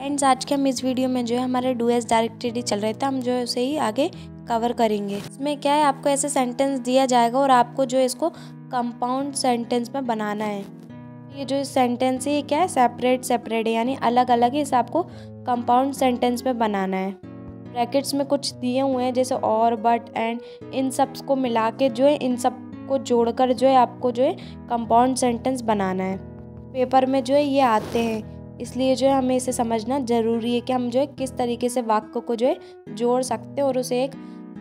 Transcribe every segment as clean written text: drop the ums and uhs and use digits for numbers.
Friends, आज के हम इस वीडियो में जो है हमारे डू एज डायरेक्टरी चल रहे थे, हम जो है उसे ही आगे कवर करेंगे। इसमें क्या है, आपको ऐसे सेंटेंस दिया जाएगा और आपको जो है इसको कंपाउंड सेंटेंस में बनाना है। ये जो सेंटेंस है ये क्या है, सेपरेट सेपरेट है, यानी अलग अलग है। इसे आपको कंपाउंड सेंटेंस में बनाना है। ब्रैकेट्स में कुछ दिए हुए हैं जैसे और, बट, एंड, इन सब को मिला के जो है इन सब को जोड़कर जो है आपको जो है कंपाउंड सेंटेंस बनाना है। पेपर में जो है ये आते हैं, इसलिए जो है हमें इसे समझना ज़रूरी है कि हम जो है किस तरीके से वाक्य को जो है जोड़ सकते हैं और उसे एक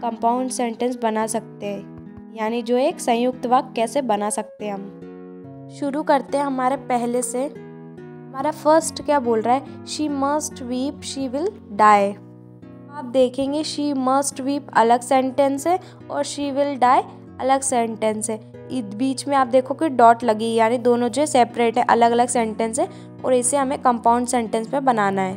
कंपाउंड सेंटेंस बना सकते हैं, यानी जो एक संयुक्त वाक्य कैसे बना सकते हैं। हम शुरू करते हैं हमारे पहले से। हमारा फर्स्ट क्या बोल रहा है, she must weep she will die. आप देखेंगे शी मस्ट वीप अलग सेंटेंस है और शी विल डाई अलग सेंटेंस है। बीच में आप देखो कि डॉट लगी, यानी दोनों जो सेपरेट है, अलग अलग सेंटेंस है और इसे हमें कंपाउंड सेंटेंस में बनाना है।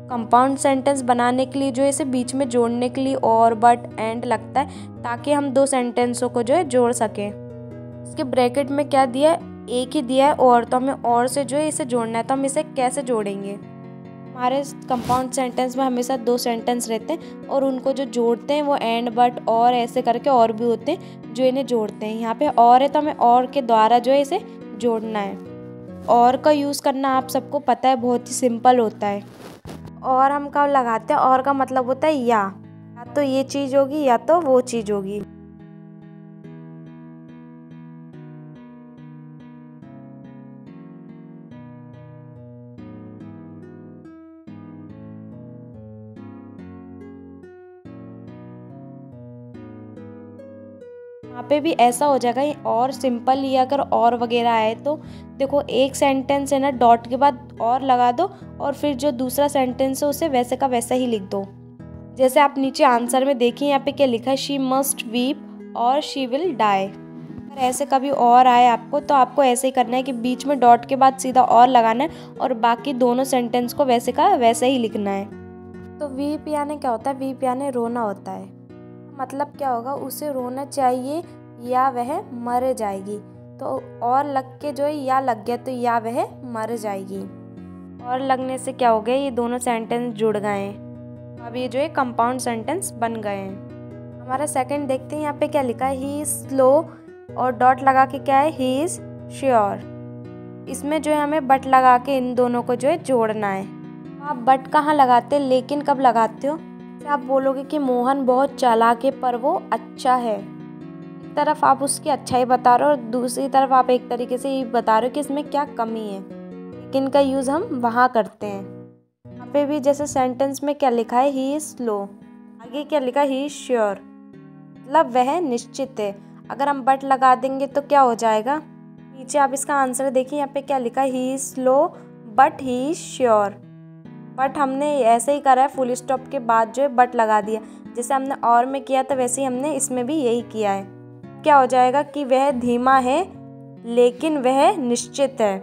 कंपाउंड सेंटेंस बनाने के लिए जो इसे बीच में जोड़ने के लिए और, बट, एंड लगता है ताकि हम दो सेंटेंसों को जो है जोड़ सकें। इसके ब्रैकेट में क्या दिया है, एक ही दिया है और, तो हमें और से जो है इसे जोड़ना है। तो हम इसे कैसे जोड़ेंगे, हमारे कंपाउंड सेंटेंस में हमेशा दो सेंटेंस रहते हैं और उनको जो जोड़ते हैं वो एंड, बट, और ऐसे करके और भी होते हैं जो इन्हें जोड़ते हैं। यहाँ पे और है तो हमें और के द्वारा जो है इसे जोड़ना है। और का यूज़ करना आप सबको पता है, बहुत ही सिंपल होता है। और हम कब लगाते हैं, और का मतलब होता है या तो ये चीज़ होगी या तो वो चीज़ होगी। यहाँ पे भी ऐसा हो जाएगा, और सिंपल ही अगर और वगैरह आए तो देखो एक सेंटेंस है ना, डॉट के बाद और लगा दो और फिर जो दूसरा सेंटेंस है उसे वैसे का वैसा ही लिख दो। जैसे आप नीचे आंसर में देखिए यहाँ पे क्या लिखा है, शी मस्ट वीप और शी विल डाई। अगर ऐसे कभी और आए आपको तो आपको ऐसे ही करना है कि बीच में डॉट के बाद सीधा और लगाना है और बाकी दोनों सेंटेंस को वैसे का वैसे ही लिखना है। तो वीप यानी क्या होता है, वीप यानी रोना होता है। मतलब क्या होगा, उसे रोना चाहिए या वह मर जाएगी। तो और लग के जो है या लग गया तो या वह मर जाएगी। और लगने से क्या हो गया, ये दोनों सेंटेंस जुड़ गए हैं। अब ये जो है कंपाउंड सेंटेंस बन गए हैं। हमारा सेकंड देखते हैं, यहाँ पे क्या लिखा है, ही इज स्लो और डॉट लगा के क्या है, ही इज श्योर। इसमें जो है हमें बट लगा के इन दोनों को जो है जोड़ना है। आप बट कहाँ लगाते हैं, लेकिन कब लगाते हो, आप बोलोगे कि मोहन बहुत चालाक है पर वो अच्छा है। एक तरफ आप उसकी अच्छाई बता रहे हो और दूसरी तरफ आप एक तरीके से ये बता रहे हो कि इसमें क्या कमी है, लेकिन का यूज़ हम वहाँ करते हैं। यहाँ पे भी जैसे सेंटेंस में क्या लिखा है, ही इज़ स्लो, आगे क्या लिखा है, ही इज़ श्योर, मतलब वह निश्चित है। अगर हम बट लगा देंगे तो क्या हो जाएगा, नीचे आप इसका आंसर देखिए, यहाँ पे क्या लिखा है, he is slow but he is sure. But हमने ऐसे ही करा है, फुल स्टॉप के बाद जो है बट लगा दिया। जैसे हमने और में किया था वैसे ही हमने इसमें भी यही किया है। क्या हो जाएगा कि वह धीमा है लेकिन वह निश्चित है।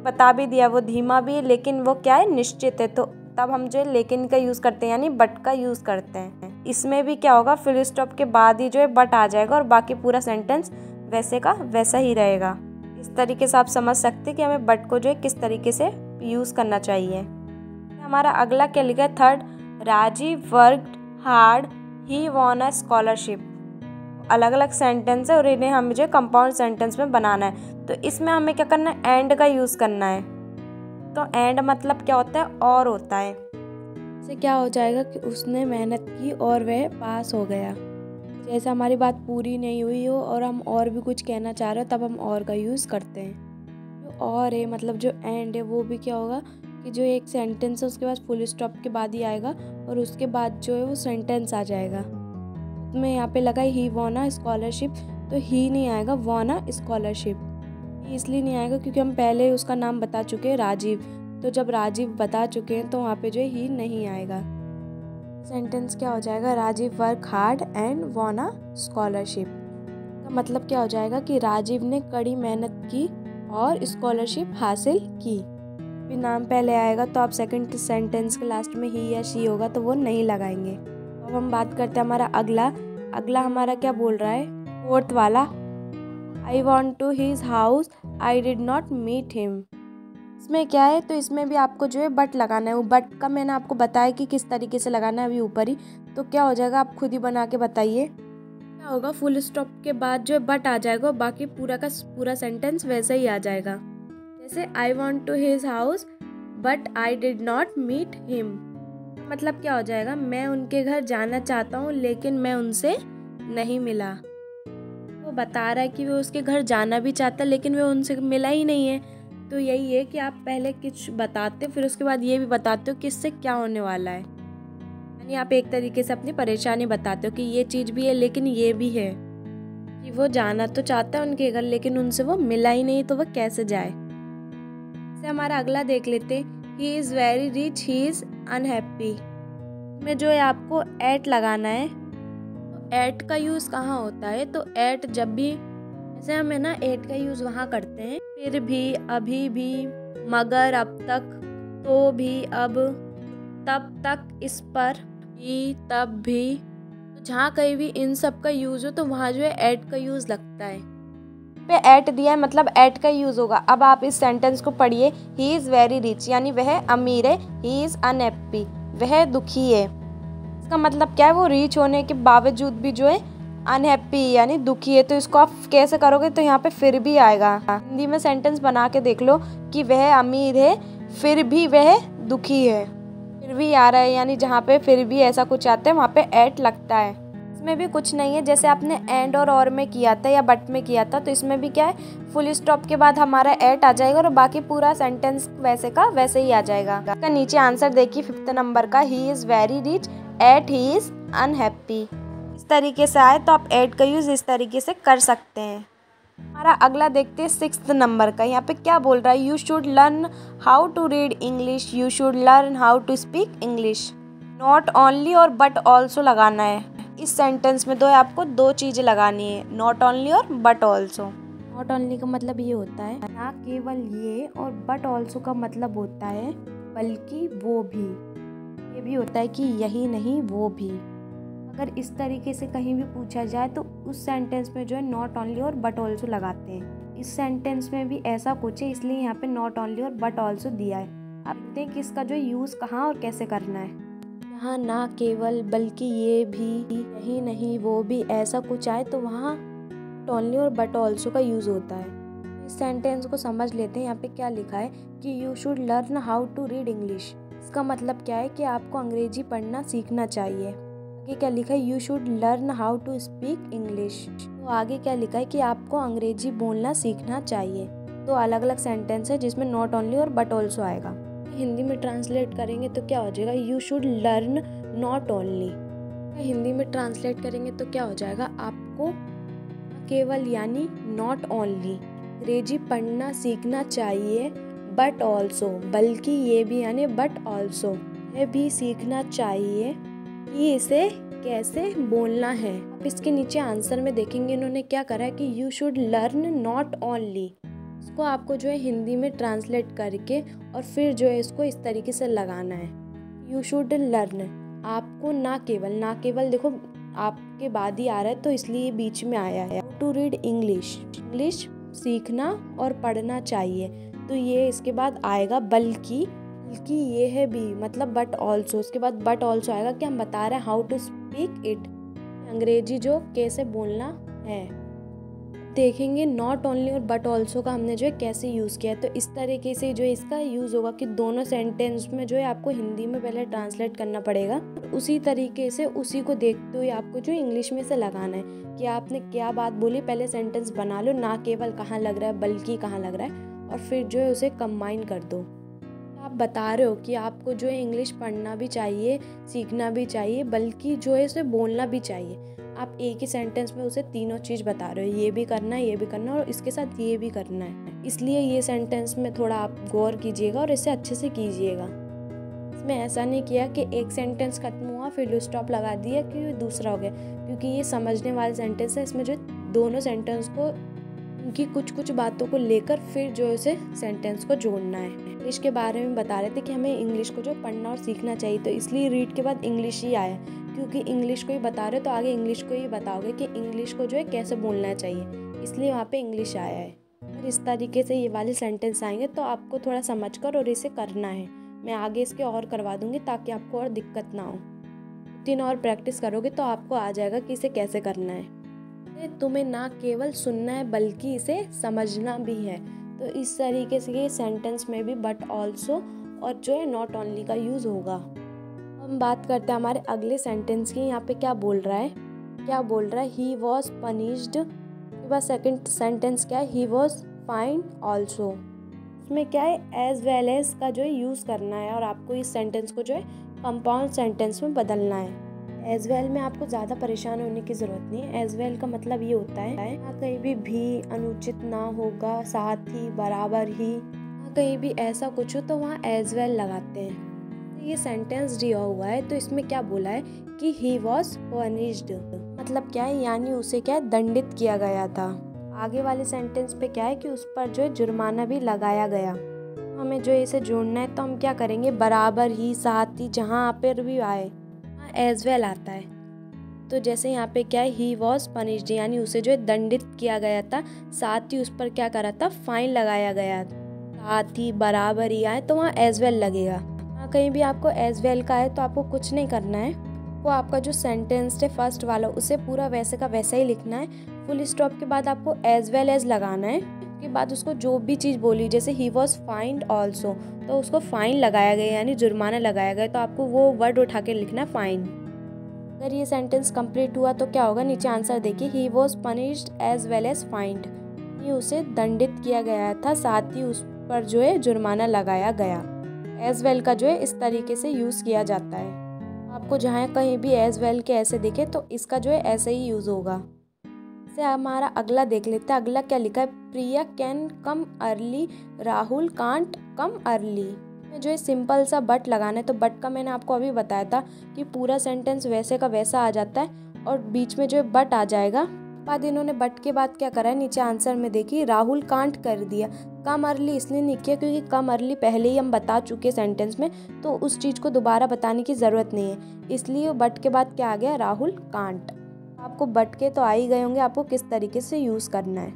बता भी दिया वो धीमा भी है लेकिन वो क्या है, निश्चित है। तो तब हम जो है लेकिन का यूज़ करते हैं, यानी बट का यूज़ करते हैं। इसमें भी क्या होगा, फुल स्टॉप के बाद ही जो है बट आ जाएगा और बाकी पूरा सेंटेंस वैसे का वैसा ही रहेगा। इस तरीके से आप समझ सकते हैं कि हमें बट को जो है किस तरीके से यूज़ करना चाहिए। हमारा अगला क्या लिखा है, third, Rajiv worked hard he won a scholarship. अलग अलग सेंटेंस है और इन्हें हमें जो कंपाउंड सेंटेंस में बनाना है। तो इसमें हमें क्या करना है, एंड का यूज़ करना है। तो एंड मतलब क्या होता है, और होता है। इससे क्या हो जाएगा कि उसने मेहनत की और वह पास हो गया। जैसे हमारी बात पूरी नहीं हुई हो और हम और भी कुछ कहना चाह रहे हो तब हम और का यूज़ करते हैं। जो और है मतलब जो एंड है वो भी क्या होगा कि जो एक सेंटेंस है उसके बाद फुल स्टॉप के बाद ही आएगा और उसके बाद जो है वो सेंटेंस आ जाएगा। मैं यहाँ पे लगा ही वॉन अ स्कॉलरशिप, तो ही नहीं आएगा, वॉन अ स्कॉलरशिप। इसलिए नहीं आएगा क्योंकि हम पहले उसका नाम बता चुके हैं, राजीव। तो जब राजीव बता चुके हैं तो वहाँ पे जो है ही नहीं आएगा। सेंटेंस क्या हो जाएगा, Rajiv work hard and won a scholarship. का मतलब क्या हो जाएगा कि राजीव ने कड़ी मेहनत की और स्कॉलरशिप हासिल की। भी नाम पहले आएगा तो आप सेकंड सेंटेंस के लास्ट में ही या शी होगा तो वो नहीं लगाएंगे। अब हम बात करते हैं हमारा अगला हमारा क्या बोल रहा है, फोर्थ वाला, I want to his house I did not meet him. इसमें क्या है, तो इसमें भी आपको जो है बट लगाना है। वो बट का मैंने आपको बताया कि किस तरीके से लगाना है अभी ऊपर ही। तो क्या हो जाएगा आप खुद ही बना के बताइए। क्या होगा, फुल स्टॉप के बाद जो है बट आ जाएगा और बाकी पूरा का पूरा सेंटेंस वैसा ही आ जाएगा। जैसे I want to his house but I did not meet him. मतलब क्या हो जाएगा, मैं उनके घर जाना चाहता हूँ लेकिन मैं उनसे नहीं मिला। वो बता रहा है कि वो उसके घर जाना भी चाहता है लेकिन वो उनसे मिला ही नहीं है। तो यही है कि आप पहले कुछ बताते हो फिर उसके बाद ये भी बताते हो कि इससे क्या होने वाला है। यानी आप एक तरीके से अपनी परेशानी बताते हो कि ये चीज़ भी है लेकिन ये भी है कि वो जाना तो चाहता है उनके घर लेकिन उनसे वो मिला ही नहीं, तो वो कैसे जाए। जैसे हमारा अगला देख लेते हैं, ही is very rich he is unhappy. में जो है आपको एट लगाना है। तो एट का यूज़ कहाँ होता है, तो एट जब भी, जैसे हम है ना एट का यूज़ वहाँ करते हैं, फिर भी, अभी भी, मगर, अब तक, तो भी, अब, तब तक, इस पर, भी, तब भी। तो जहाँ कहीं भी इन सब का यूज़ हो तो वहाँ जो है एट का यूज़ लगता है। पे एट दिया है मतलब एट का यूज़ होगा। अब आप इस सेंटेंस को पढ़िए, ही इज़ वेरी रिच यानी वह अमीर है, ही इज़ अनहैप्पी वह दुखी है। इसका मतलब क्या है, वो रिच होने के बावजूद भी जो है अनहैप्पी यानी दुखी है। तो इसको आप कैसे करोगे, तो यहाँ पे फिर भी आएगा। हिंदी में सेंटेंस बना के देख लो कि वह अमीर है फिर भी वह दुखी है। फिर भी आ रहा है यानी जहाँ पे फिर भी ऐसा कुछ आता है वहाँ पे एट लगता है। इसमें भी कुछ नहीं है, जैसे आपने एंड और में किया था या बट में किया था, तो इसमें भी क्या है, फुल स्टॉप के बाद हमारा एट आ जाएगा और बाकी पूरा सेंटेंस वैसे का वैसे ही आ जाएगा। इसका नीचे आंसर देखिए 5th नंबर का, he is very rich at he is unhappy. इस तरीके से आए तो आप एट का यूज़ इस तरीके से कर सकते हैं। हमारा अगला देखते हैं 6th नंबर का। यहाँ पे क्या बोल रहा है, you should learn how to read English, you should learn how to speak English. Not only और बट ऑल्सो लगाना है। इस सेंटेंस में आपको दो चीज़ें लगानी है, नॉट ओनली और बट ऑल्सो। नॉट ओनली का मतलब ये होता है ना केवल ये, और बट ऑल्सो का मतलब होता है बल्कि वो भी। ये भी होता है कि यही नहीं वो भी। अगर इस तरीके से कहीं भी पूछा जाए तो उस सेंटेंस में जो है नॉट ओनली और बट ऑल्सो लगाते हैं। इस सेंटेंस में भी ऐसा कुछ है इसलिए यहाँ पे नॉट ओनली और बट ऑल्सो दिया है। अब देखते हैं कि इसका जो यूज़ कहाँ और कैसे करना है। यहाँ ना केवल बल्कि ये भी, यही नहीं वो भी, ऐसा कुछ आए तो वहाँ नॉट ओनली और बट ऑल्सो का यूज़ होता है। इस सेंटेंस को समझ लेते हैं। यहाँ पे क्या लिखा है कि you should learn how to read English. इसका मतलब क्या है कि आपको अंग्रेजी पढ़ना सीखना चाहिए। आगे क्या लिखा है, you should learn how to speak English. तो आगे क्या लिखा है कि आपको अंग्रेजी बोलना सीखना चाहिए। तो अलग अलग सेंटेंस है जिसमें नॉट ओनली और बट ऑल्सो आएगा। हिंदी में ट्रांसलेट करेंगे तो क्या हो जाएगा, you should learn not only. Hindi में ट्रांसलेट करेंगे तो क्या हो जाएगा, आपको केवल यानी नॉट ओनली अंग्रेजी पढ़ना सीखना चाहिए, बट ऑल्सो बल्कि ये भी यानी बट ऑल्सो यह भी सीखना चाहिए कि इसे कैसे बोलना है। आप इसके नीचे आंसर में देखेंगे इन्होंने क्या करा है कि you should learn not only. इसको आपको जो है हिंदी में ट्रांसलेट करके और फिर जो है इसको इस तरीके से लगाना है, यू शुड लर्न। आपको ना केवल देखो आपके बाद ही आ रहा है तो इसलिए बीच में आया है। टू रीड इंग्लिश, इंग्लिश सीखना और पढ़ना चाहिए, तो ये इसके बाद आएगा बल्कि ये है भी मतलब बट ऑल्सो। उसके बाद बट ऑल्सो आएगा कि हम बता रहे हैं हाउ टू स्पीक इट, अंग्रेजी जो कैसे बोलना है। देखेंगे नॉट ओनली और बट ऑल्सो का हमने जो है कैसे यूज़ किया है। तो इस तरीके से जो इसका यूज़ होगा कि दोनों सेंटेंस में जो है आपको हिंदी में पहले ट्रांसलेट करना पड़ेगा, उसी तरीके से उसी को देखते हुए आपको जो इंग्लिश में से लगाना है कि आपने क्या बात बोली। पहले सेंटेंस बना लो, ना केवल कहाँ लग रहा है बल्कि कहाँ लग रहा है, और फिर जो है उसे कंबाइन कर दो। आप बता रहे हो कि आपको जो है इंग्लिश पढ़ना भी चाहिए, सीखना भी चाहिए, बल्कि जो है उसे बोलना भी चाहिए। आप एक ही सेंटेंस में उसे तीनों चीज़ बता रहे हो, ये भी करना है, ये भी करना है और इसके साथ ये भी करना है। इसलिए ये सेंटेंस में थोड़ा आप गौर कीजिएगा और इसे अच्छे से कीजिएगा। इसमें ऐसा नहीं किया कि एक सेंटेंस खत्म हुआ फिर स्टॉप लगा दिया कि दूसरा हो गया, क्योंकि ये समझने वाले सेंटेंस है। इसमें जो दोनों सेंटेंस को उनकी कुछ बातों को लेकर फिर जो इसे सेंटेंस को जोड़ना है। इंग्लिश के बारे में बता रहे थे कि हमें इंग्लिश को जो पढ़ना और सीखना चाहिए, तो इसलिए रीड के बाद इंग्लिश ही आया, क्योंकि इंग्लिश को ही बता रहे हो तो आगे इंग्लिश को ही बताओगे कि इंग्लिश को जो है कैसे बोलना चाहिए, इसलिए वहाँ पे इंग्लिश आया है। इस तरीके से ये वाले सेंटेंस आएंगे तो आपको थोड़ा समझकर और इसे करना है। मैं आगे इसके और करवा दूंगी ताकि आपको और दिक्कत ना हो। 3 और प्रैक्टिस करोगे तो आपको आ जाएगा कि इसे कैसे करना है। तुम्हें ना केवल सुनना है बल्कि इसे समझना भी है। तो इस तरीके से ये सेंटेंस में भी बट ऑल्सो और जो है नॉट ओनली का यूज़ होगा। हम बात करते हैं हमारे अगले सेंटेंस की। यहाँ पे क्या बोल रहा है, ही वॉज पनिश्ड। उसके बाद सेकेंड सेंटेंस क्या है, ही वॉज फाइंड ऑल्सो। उसमें क्या है, एज वेल एज का जो है यूज़ करना है और आपको इस सेंटेंस को जो है कंपाउंड सेंटेंस में बदलना है। एज वेल में आपको ज़्यादा परेशान होने की ज़रूरत नहीं है। एज वेल का मतलब ये होता है कहीं भी अनुचित ना होगा, साथ ही, बराबर ही, कहीं भी ऐसा कुछ हो तो वहाँ एज वेल लगाते हैं। ये सेंटेंस दिया हुआ है तो इसमें क्या बोला है कि ही वॉज पनिश्ड, मतलब क्या है, यानी उसे क्या है, दंडित किया गया था। आगे वाले सेंटेंस पे क्या है कि उस पर जो है जुर्माना भी लगाया गया। हमें जो इसे जोड़ना है तो हम क्या करेंगे, बराबर ही, साथ ही, जहाँ पर भी आए एज वेल आता है। तो जैसे यहाँ पे क्या है, ही वॉज पनिश्ड यानी उसे जो है दंडित किया गया था, साथ ही उस पर क्या करा था, फाइन लगाया गया। साथ ही, बराबर ही आए तो वहाँ एज वेल लगेगा। कहीं भी आपको एज वेल का है तो आपको कुछ नहीं करना है, वो आपका जो सेंटेंस है फर्स्ट वाला उसे पूरा वैसे का वैसा ही लिखना है। फुल स्टॉप के बाद आपको एज वेल एज लगाना है। उसके बाद उसको जो भी चीज़ बोली, जैसे ही वॉज फाइंड ऑल्सो तो उसको फाइन लगाया गया यानी जुर्माना लगाया गया, तो आपको वो वर्ड उठा के लिखना फाइन। अगर ये सेंटेंस कंप्लीट हुआ तो क्या होगा, नीचे आंसर देखिए, he was punished as well as fined, ये उसे दंडित किया गया था, साथ ही उस पर जो है जुर्माना लगाया गया। एज वेल का जो है इस तरीके से यूज़ किया जाता है। आपको जहाँ कहीं भी एज वेल के ऐसे दिखे तो इसका जो है ऐसे ही यूज़ होगा। से हमारा अगला देख लेते हैं। अगला क्या लिखा है, Priya can come early, Rahul can't come early. जो है सिंपल सा बट लगाना है। तो बट का मैंने आपको अभी बताया था कि पूरा सेंटेंस वैसे का वैसा आ जाता है और बीच में जो है बट आ जाएगा। बाद इन्होंने बट के बाद क्या करा है, नीचे आंसर में देखिए, राहुल कांट कर दिया। कम अर्ली इसलिए नहीं किया क्योंकि कम अर्ली पहले ही हम बता चुके सेंटेंस में, तो उस चीज़ को दोबारा बताने की ज़रूरत नहीं है, इसलिए बट के बाद क्या आ गया, राहुल कांट। आपको बट के तो आ ही गए होंगे, आपको किस तरीके से यूज़ करना है।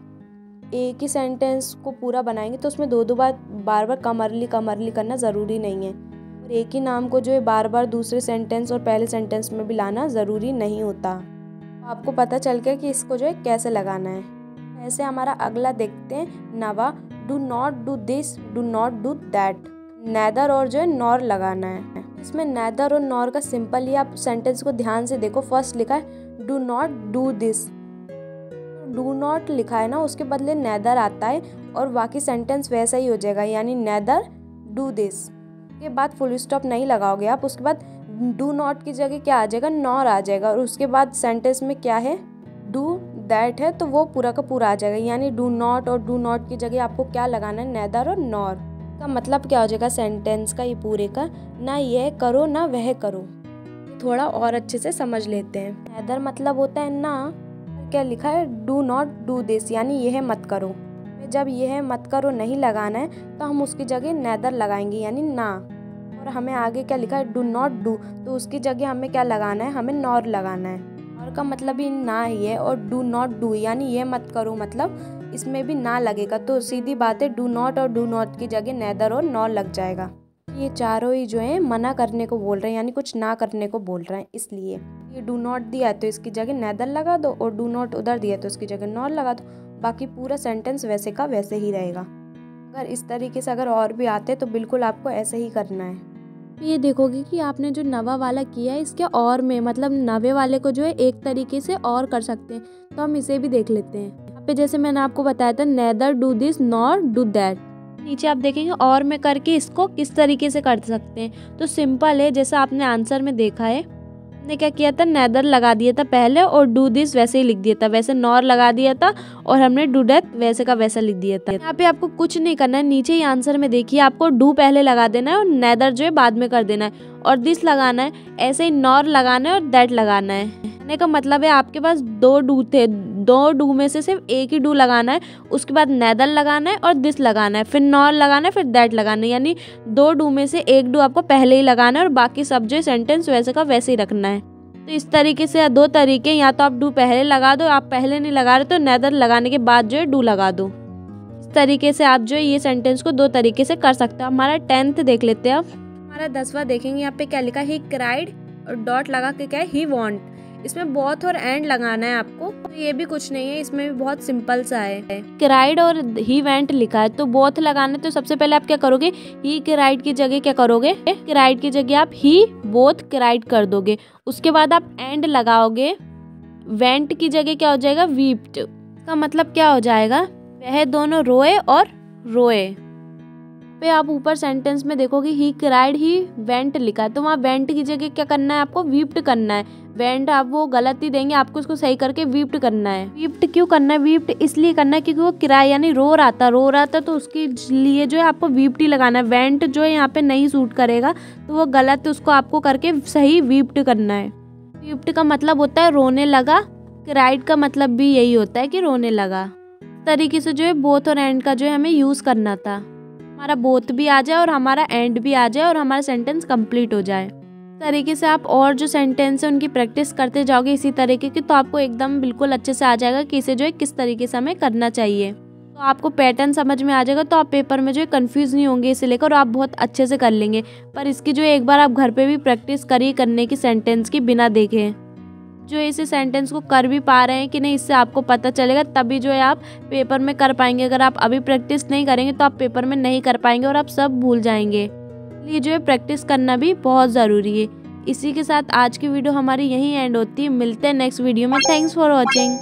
एक ही सेंटेंस को पूरा बनाएंगे तो उसमें दो बार बार कम अर्ली करना ज़रूरी नहीं है, और एक ही नाम को जो है बार बार दूसरे सेंटेंस और पहले सेंटेंस में भी लाना ज़रूरी नहीं होता। आपको पता चल गया कि इसको जो है कैसे लगाना है। ऐसे हमारा अगला देखते हैं, नवा, do not do this, do not do that. Neither और जो है नॉर लगाना है। इसमें नेदर और नॉर का सिंपल ही, आप सेंटेंस को ध्यान से देखो, फर्स्ट लिखा है do not do this, do not लिखा है ना, उसके बदले नेदर आता है और बाकी सेंटेंस वैसा ही हो जाएगा, यानी नेदर डू दिस। के बाद फुल स्टॉप नहीं लगाओगे आप, उसके बाद डू नॉट की जगह क्या आ जाएगा, नॉर आ जाएगा, और उसके बाद सेंटेंस में क्या है, डू दैट है, तो वो पूरा का पूरा आ जाएगा। यानी डू नॉट और डू नॉट की जगह आपको क्या लगाना है, नेदर और नॉर। का मतलब क्या हो जाएगा सेंटेंस का, ये पूरे का, ना यह करो ना वह करो। थोड़ा और अच्छे से समझ लेते हैं। नेदर मतलब होता है ना, क्या लिखा है, डू नॉट डू दिस, यानी यह मत करो। जब यह मत करो नहीं लगाना है तो हम उसकी जगह नेदर लगाएंगे, यानी ना। और हमें आगे क्या लिखा है, डू नॉट डू, तो उसकी जगह हमें क्या लगाना है, हमें नॉर लगाना है। और का मतलब ही ना ही है, और डू नॉट डू यानी ये मत करो, मतलब इसमें भी ना लगेगा, तो सीधी बात है, डू नॉट और डू नॉट की जगह नेदर और नॉर लग जाएगा। ये चारों ही जो है मना करने को बोल रहे हैं, यानी कुछ ना करने को बोल रहे हैं, इसलिए ये डू नॉट दिया है तो इसकी जगह नेदर लगा दो, और डू नॉट उधर दिया तो इसकी जगह नॉर लगा दो, बाकी पूरा सेंटेंस वैसे का वैसे ही रहेगा। अगर इस तरीके से अगर और भी आते तो बिल्कुल आपको ऐसे ही करना है। ये देखोगे कि आपने जो नवा वाला किया है इसके और में, मतलब नवे वाले को जो है एक तरीके से और कर सकते हैं, तो हम इसे भी देख लेते हैं। यहाँ पे जैसे मैंने आपको बताया था, neither do this nor do that. नीचे आप देखेंगे और में करके इसको किस तरीके से कर सकते हैं। तो सिंपल है, जैसा आपने आंसर में देखा है, हमने क्या किया था, नेदर लगा दिया था पहले और डू दिस वैसे ही लिख दिया था, वैसे नॉर लगा दिया था और हमने डू डेथ वैसे का वैसा लिख दिया था। यहाँ पे आपको कुछ नहीं करना है, नीचे ही आंसर में देखिए, आपको डू पहले लगा देना है और नेदर जो है बाद में कर देना है, और दिस लगाना है, ऐसे ही नॉर लगाना है और दैट लगाना है। कहने का मतलब है आपके पास दो डू थे, दो डू में से सिर्फ एक ही डू लगाना है, उसके बाद नेदर लगाना है और दिस लगाना है, फिर नॉर लगाना है, फिर दैट लगाना है, यानी दो डू में से एक डू आपको पहले ही लगाना है और बाकी सब जो सेंटेंस वैसे का वैसे ही रखना है। तो इस तरीके से दो तरीके, या तो आप डू पहले लगा दो, आप पहले नहीं लगा रहे तो नेदर लगाने के बाद जो है डू लगा दो। इस तरीके से आप जो है ये सेंटेंस को 2 तरीके से कर सकते हो। हमारा 10th देख लेते हैं अब। हमारा 10वां देखेंगे, यहाँ पे क्या लिखा है, ही क्राइड और डॉट लगा के क्या है, ही वॉन्ट। इसमें बोथ और एंड लगाना है आपको, तो ये भी कुछ नहीं है, इसमें भी बहुत सिंपल सा है। क्राइड और ही वेंट लिखा है तो बोथ लगाना है। तो सबसे पहले आप क्या करोगे, ही क्राइड की जगह क्या करोगे, क्राइड की जगह आप ही बोथ क्राइड कर दोगे। उसके बाद आप एंड लगाओगे, वेंट की जगह क्या हो जाएगा, वीप्ड। का मतलब क्या हो जाएगा, वह दोनों रोए और रोए। पे आप ऊपर सेंटेंस में देखोगे ही क्राइड ही वेंट लिखा है, तो वहाँ वेंट की जगह क्या करना है आपको, वीप्ड करना है। वेंट आप वो गलत ही देंगे, आपको उसको सही करके वीप्ड करना है। वीप्ड क्यों करना है, वीप्ड इसलिए करना है क्योंकि वो क्राई यानी रो रहा था तो उसके लिए जो है आपको वीप्ड ही लगाना है। वेंट जो है यहाँ पे नहीं सूट करेगा, तो वो गलत, उसको आपको करके सही वीप्ड करना है। वीप्ड का मतलब होता है रोने लगा, क्राइड का मतलब भी यही होता है कि रोने लगा। तरीके से जो है बोथ और एंड का जो है हमें यूज करना था, हमारा बोथ भी आ जाए और हमारा एंड भी आ जाए और हमारा सेंटेंस कंप्लीट हो जाए। तरीके से आप और जो सेंटेंस है उनकी प्रैक्टिस करते जाओगे इसी तरीके की, तो आपको एकदम बिल्कुल अच्छे से आ जाएगा कि इसे जो है किस तरीके से हमें करना चाहिए। तो आपको पैटर्न समझ में आ जाएगा, तो आप पेपर में जो है कंफ्यूज नहीं होंगे इसे लेकर, और आप बहुत अच्छे से कर लेंगे। पर इसकी जो एक बार आप घर पे भी प्रैक्टिस करिए करने की, सेंटेंस की बिना देखे जो इस सेंटेंस को कर भी पा रहे हैं कि नहीं, इससे आपको पता चलेगा, तभी जो है आप पेपर में कर पाएंगे। अगर आप अभी प्रैक्टिस नहीं करेंगे तो आप पेपर में नहीं कर पाएंगे और आप सब भूल जाएंगे। इसलिए जो है प्रैक्टिस करना भी बहुत ज़रूरी है। इसी के साथ आज की वीडियो हमारी यहीं एंड होती है। मिलते हैं नेक्स्ट वीडियो में। Thanks for watching.